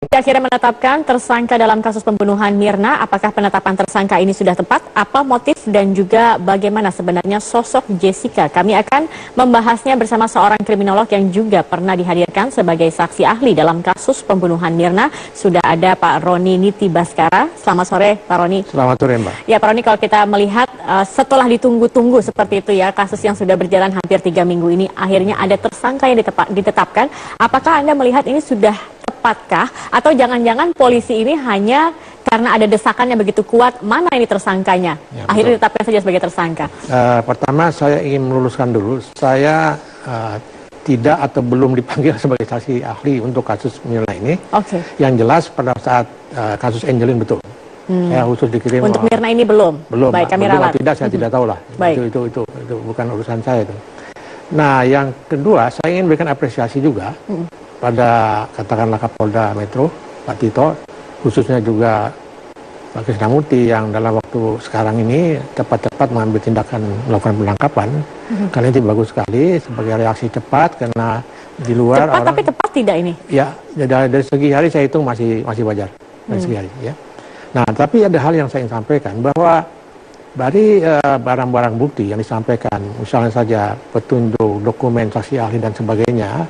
Akhirnya menetapkan tersangka dalam kasus pembunuhan Mirna. Apakah penetapan tersangka ini sudah tepat? Apa motif dan juga bagaimana sebenarnya sosok Jessica? Kami akan membahasnya bersama seorang kriminolog yang juga pernah dihadirkan sebagai saksi ahli dalam kasus pembunuhan Mirna. Sudah ada Pak Roni Niti Baskara. Selamat sore Pak Roni. Selamat sore Mbak. Ya Pak Roni, kalau kita melihat setelah ditunggu-tunggu seperti itu ya, kasus yang sudah berjalan hampir 3 minggu ini, akhirnya ada tersangka yang ditetapkan. Apakah Anda melihat ini sudah tepatkah? Atau jangan-jangan polisi ini hanya karena ada desakan yang begitu kuat, mana ini tersangkanya? Ya, akhirnya ditetapkan saja sebagai tersangka. Pertama saya ingin meluruskan dulu, saya tidak atau belum dipanggil sebagai saksi ahli untuk kasus Mirna ini. Oke. Yang jelas pada saat kasus Angelin betul. Saya khusus dikirim. Untuk Mirna ini belum? Belum. Baik, kami ralat. Tidak, saya tidak tahu lah. Baik. Itu bukan urusan saya itu. Nah, yang kedua, saya ingin berikan apresiasi juga pada katakanlah Kapolda Metro, Pak Tito, khususnya juga Pak Krisnamurti yang dalam waktu sekarang ini cepat-cepat mengambil tindakan melakukan penangkapan. Karena itu bagus sekali sebagai reaksi cepat karena di luar cepat orang. Tapi tepat tidak ini? Ya, dari segi hari saya hitung masih wajar dari segi hari. Ya. Nah, tapi ada hal yang saya ingin sampaikan bahwa dari barang-barang bukti yang disampaikan, misalnya saja petunjuk, dokumen, saksi ahli dan sebagainya,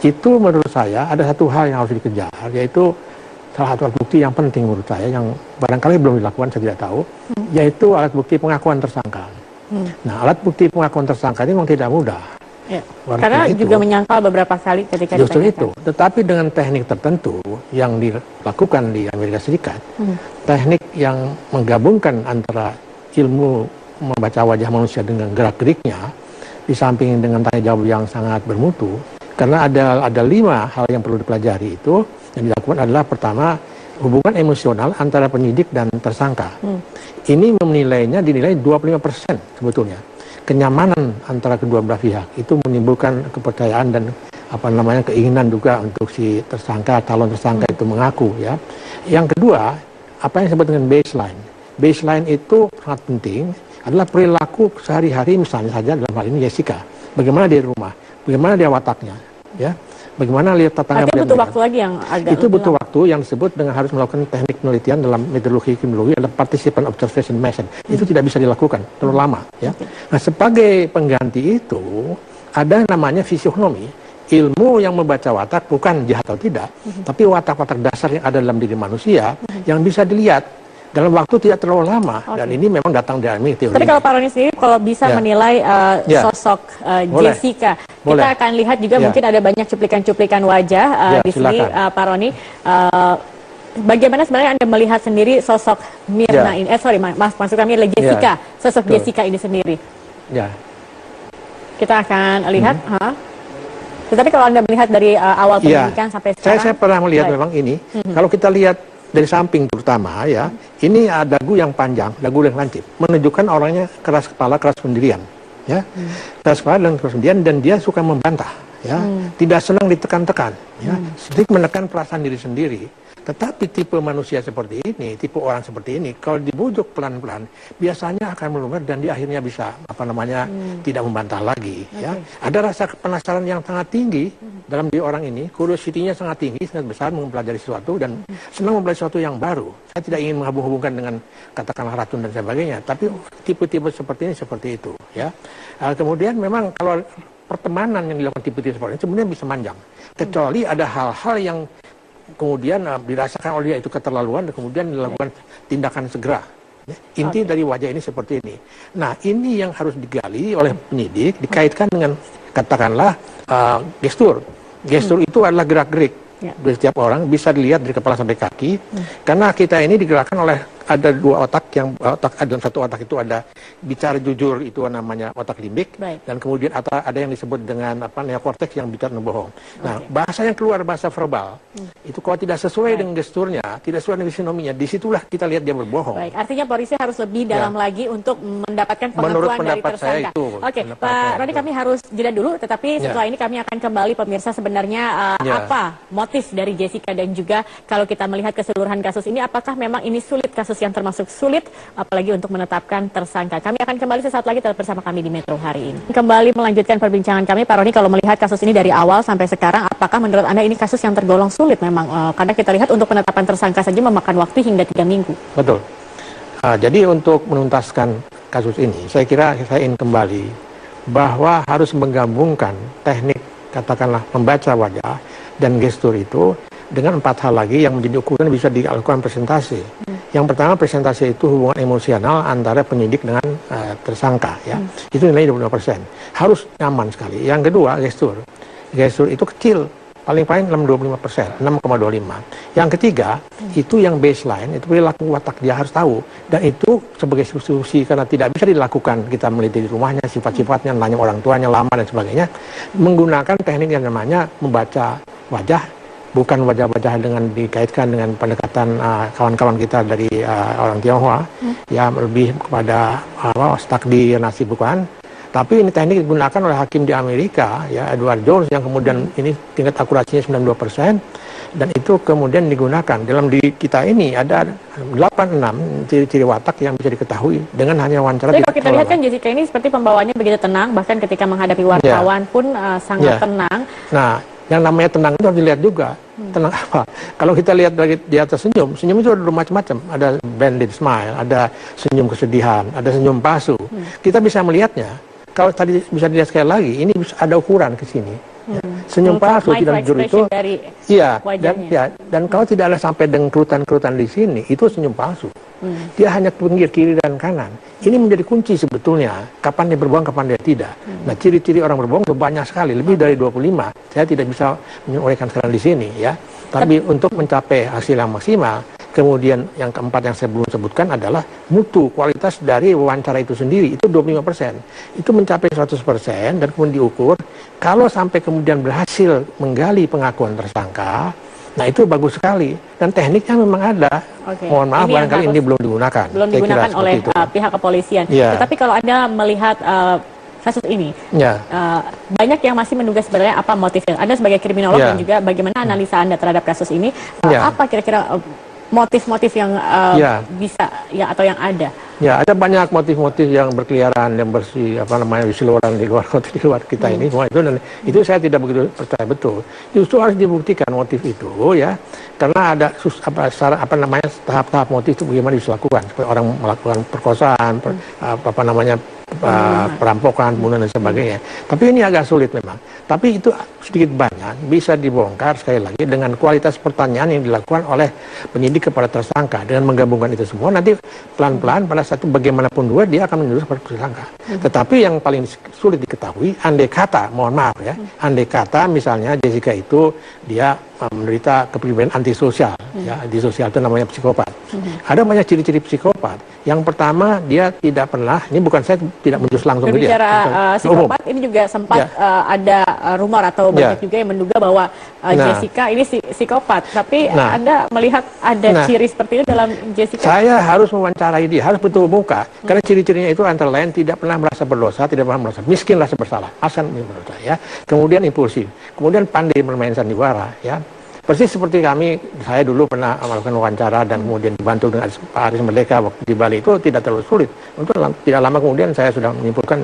itu menurut saya ada satu hal yang harus dikejar, yaitu salah satu alat bukti yang penting menurut saya, yang barangkali belum dilakukan, saya tidak tahu, yaitu alat bukti pengakuan tersangka. Nah, alat bukti pengakuan tersangka ini memang tidak mudah. Ya, karena itu, juga menyangkal beberapa kali ketika justru itu, tetapi dengan teknik tertentu yang dilakukan di Amerika Serikat, teknik yang menggabungkan antara ilmu membaca wajah manusia dengan gerak-geriknya, di samping dengan tanya jawab yang sangat bermutu, karena ada 5 hal yang perlu dipelajari itu. Yang dilakukan adalah pertama, hubungan emosional antara penyidik dan tersangka. Ini dinilai 25% sebetulnya. Kenyamanan antara kedua belah pihak itu menimbulkan kepercayaan dan keinginan juga untuk si tersangka, calon tersangka itu mengaku ya. Yang kedua, apa yang disebut dengan baseline. Baseline itu sangat penting, adalah perilaku sehari-hari, misalnya saja dalam hal ini Jessica. Bagaimana dia di rumah, bagaimana dia wataknya, ya. Bagaimana lihat tatanan. Artinya butuh waktu lagi yang agak itu butuh waktu yang disebut dengan harus melakukan teknik penelitian dalam metodologi kriminologi, adalah participant observation method. Itu tidak bisa dilakukan terlalu lama, ya. Nah, sebagai pengganti itu ada namanya fisionomi, ilmu yang membaca watak, bukan jahat atau tidak, tapi watak-watak dasar yang ada dalam diri manusia yang bisa dilihat dalam waktu tidak terlalu lama. Dan ini memang datang dari teori. Tapi kalau Pak Roni sendiri, kalau bisa menilai sosok Jessica, kita akan lihat juga mungkin ada banyak cuplikan-cuplikan wajah di sini, Pak Roni. Bagaimana sebenarnya Anda melihat sendiri sosok Mirna ini? Maksud kami adalah Jessica, sosok Jessica ini sendiri. Ya. Kita akan lihat. Tetapi kalau Anda melihat dari awal penyidikan sampai sekarang, saya pernah melihat memang ini. Kalau kita lihat dari samping terutama ya, ini dagu yang panjang, dagu yang lancip, menunjukkan orangnya keras kepala, keras pendirian, ya, keras kepala dan keras pendirian, dan dia suka membantah, ya, tidak senang ditekan-tekan, ya, sedikit menekan perasaan diri sendiri. Tetapi tipe manusia seperti ini, tipe orang seperti ini, kalau dibujuk pelan-pelan, biasanya akan melumer dan dia akhirnya bisa tidak membantah lagi. Ya. Ada rasa penasaran yang sangat tinggi dalam diri orang ini, curiosity-nya sangat tinggi, sangat besar mempelajari sesuatu dan senang mempelajari sesuatu yang baru. Saya tidak ingin menghubung-hubungkan dengan katakanlah racun dan sebagainya, tapi tipe-tipe seperti ini seperti itu. Ya. Kemudian memang kalau pertemanan yang dilakukan tipe-tipe seperti ini sebenarnya bisa panjang, kecuali ada hal-hal yang kemudian dirasakan oleh dia itu keterlaluan dan kemudian dilakukan tindakan segera. Inti dari wajah ini seperti ini. Nah, ini yang harus digali oleh penyidik, dikaitkan dengan katakanlah gestur. Gestur itu adalah gerak-gerik. Setiap orang bisa dilihat dari kepala sampai kaki. Karena kita ini digerakkan oleh ada 2 otak, yang dalam satu otak itu ada bicara jujur, itu namanya otak limbik. Dan kemudian ada yang disebut dengan neokortex yang bicara bohong. Nah, bahasa yang keluar, bahasa verbal, itu kalau tidak sesuai dengan gesturnya, tidak sesuai dengan fisionominya, disitulah kita lihat dia berbohong. Baik, artinya polisi harus lebih dalam lagi untuk mendapatkan pengakuan dari tersangka. Oke, Pak Roni, kami harus jeda dulu, tetapi setelah ini kami akan kembali pemirsa sebenarnya apa motif dari Jessica, dan juga kalau kita melihat keseluruhan kasus ini, apakah memang ini sulit kasus kasus yang termasuk sulit, apalagi untuk menetapkan tersangka. Kami akan kembali sesaat lagi, tetap bersama kami di Metro hari ini. Kembali melanjutkan perbincangan kami, Pak Roni, kalau melihat kasus ini dari awal sampai sekarang, apakah menurut Anda ini kasus yang tergolong sulit memang? Karena kita lihat untuk penetapan tersangka saja memakan waktu hingga 3 minggu. Betul. Jadi untuk menuntaskan kasus ini, saya kira saya ingin kembali bahwa harus menggabungkan teknik, katakanlah membaca wajah dan gestur itu dengan 4 hal lagi yang menjadi ukuran bisa dilakukan presentasi. Yang pertama, presentasi itu hubungan emosional antara penyidik dengan tersangka, ya. Itu nilainya 25%. Harus nyaman sekali. Yang kedua, gestur. Gestur itu kecil, paling-paling 25%, 6,25. Yang ketiga, itu yang baseline, itu perilaku watak dia harus tahu. Dan itu sebagai substitusi, karena tidak bisa dilakukan, kita meliti di rumahnya, sifat-sifatnya, nanya orang tuanya, lama dan sebagainya, menggunakan teknik yang namanya membaca wajah, bukan wajah-wajah dengan dikaitkan dengan pendekatan kawan-kawan kita dari orang Tionghoa, ya lebih kepada takdir nasib, bukan. Tapi ini teknik digunakan oleh hakim di Amerika, ya Edward Jones, yang kemudian ini tingkat akurasinya 92%, dan itu kemudian digunakan. Dalam diri kita ini ada 86 ciri-ciri watak yang bisa diketahui dengan hanya wawancara. Jadi kalau kita lihat kan Jessica ini seperti pembawaannya begitu tenang, bahkan ketika menghadapi wartawan pun sangat tenang. Nah, yang namanya tenang itu harus dilihat juga. Tenang apa? Kalau kita lihat dari di atas senyum itu ada macam-macam. Ada bandit smile, ada senyum kesedihan, ada senyum palsu. Kita bisa melihatnya. Kalau tadi bisa dilihat sekali lagi, ini bisa ada ukuran ke sini. Ya. Senyum palsu tidak jujur itu, iya. Dan kalau tidak ada sampai dengan kerutan-kerutan di sini, itu senyum palsu. Dia hanya pinggir kiri dan kanan. Ini menjadi kunci sebetulnya. Kapan dia berbohong, kapan dia tidak. Nah, ciri-ciri orang berbohong itu banyak sekali, lebih dari 25. Saya tidak bisa menyampaikan sekarang di sini, ya. Tapi untuk mencapai hasil yang maksimal, kemudian yang keempat yang saya belum sebutkan adalah mutu, kualitas dari wawancara itu sendiri, itu 25%. Itu mencapai 100% dan kemudian diukur. Kalau sampai kemudian berhasil menggali pengakuan tersangka, nah itu bagus sekali. Dan tekniknya memang ada. Mohon maaf, barangkali ini belum digunakan. Belum digunakan oleh pihak kepolisian. Tetapi kalau Anda melihat kasus ini, banyak yang masih menduga sebenarnya apa motifnya. Anda sebagai kriminolog dan juga bagaimana analisa Anda terhadap kasus ini, apa kira-kira motif-motif yang bisa atau yang ada? Ya, ada banyak motif-motif yang berkeliaran, yang bersiluaran di luar kita ini semua itu, dan itu saya tidak begitu percaya betul. Justru harus dibuktikan motif itu, ya, karena ada tahap-tahap motif itu bagaimana dilakukan, seperti orang melakukan perkosaan, perampokan, pembunuhan dan sebagainya. Tapi ini agak sulit memang. Tapi itu sedikit banyak bisa dibongkar sekali lagi dengan kualitas pertanyaan yang dilakukan oleh penyidik kepada tersangka. Dengan menggabungkan itu semua, nanti pelan-pelan pada satu bagaimanapun dua dia akan menuju kepada tersangka. Tetapi yang paling sulit diketahui, andai kata, mohon maaf ya, andai kata misalnya Jessica itu dia menderita kepribadian antisosial, ya, antisosial itu namanya psikopat. Ada banyak ciri-ciri psikopat. Yang pertama, dia tidak pernah, ini bukan saya tidak menjus langsung ke dia. Berbicara psikopat, ini juga sempat ada rumor atau banyak juga yang menduga bahwa Jessica ini psikopat. Tapi Anda melihat ada ciri seperti itu dalam Jessica? Saya harus mewawancarai dia, harus betul muka. Karena ciri-cirinya itu antara lain tidak pernah merasa berdosa, tidak pernah merasa miskin, rasa bersalah. Asal berdosa, ya. Kemudian impulsif. Kemudian pandai bermain sandiwara, ya. Persis seperti saya dulu pernah melakukan wawancara dan kemudian dibantu dengan Pak Aris Merdeka waktu di Bali, itu tidak terlalu sulit. Untuk tidak lama kemudian saya sudah menyimpulkan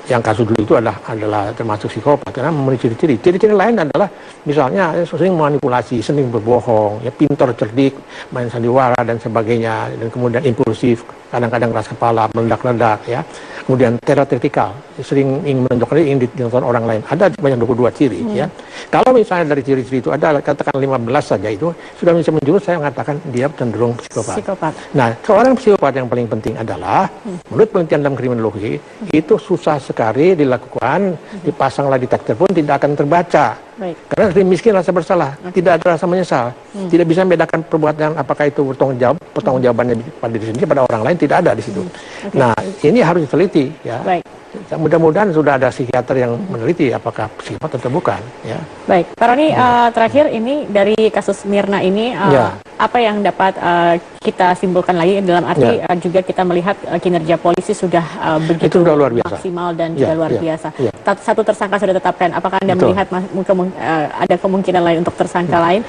yang kasus dulu itu adalah termasuk psikopat karena memenuhi ciri-ciri. Ciri-ciri lain adalah misalnya sering manipulasi, sering berbohong, ya, pintar, cerdik, main sandiwara dan sebagainya, dan kemudian impulsif, kadang-kadang keras kepala, meledak-ledak, ya. Kemudian teatrikal, sering ingin menunjukkan diri, ingin ditonton orang lain. Ada banyak 22 ciri, ya. Kalau misalnya dari ciri-ciri itu ada katakan 15 saja, itu sudah bisa menjurus saya mengatakan dia cenderung psikopat. Nah, seorang psikopat yang paling penting adalah menurut penelitian dalam kriminologi itu susah sekali dilakukan, dipasanglah detektor pun tidak akan terbaca. Karena miskin rasa bersalah, tidak ada rasa menyesal, tidak bisa membedakan perbuatan apakah itu pertanggung jawabannya pada diri sendiri, pada orang lain tidak ada di situ. Nah, ini harus diteliti, ya. Mudah-mudahan sudah ada psikiater yang meneliti apakah psikopat atau bukan, ya. Baik, Pak Roni, terakhir ini dari kasus Mirna ini apa yang dapat kita simpulkan lagi dalam arti juga kita melihat kinerja polisi sudah begitu luar biasa, maksimal dan juga luar biasa. Satu tersangka sudah ditetapkan. Apakah Anda melihat ada kemungkinan lain untuk tersangka lain?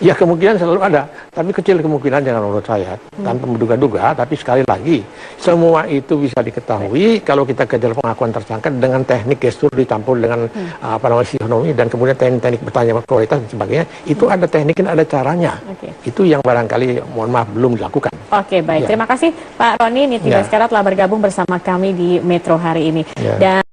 Ya, kemungkinan selalu ada. tapi kecil kemungkinannya menurut saya, tanpa menduga-duga. Tapi sekali lagi, semua itu bisa diketahui kalau kita kejar pengakuan tersangka dengan teknik gestur dicampur dengan psikologi dan kemudian teknik bertanya kualitas dan sebagainya. Itu ada tekniknya, ada caranya. Itu yang barangkali, mohon maaf, belum dilakukan. Oke, baik. Terima kasih Pak Roni Niti Baskara telah bergabung bersama kami di Metro hari ini. Dan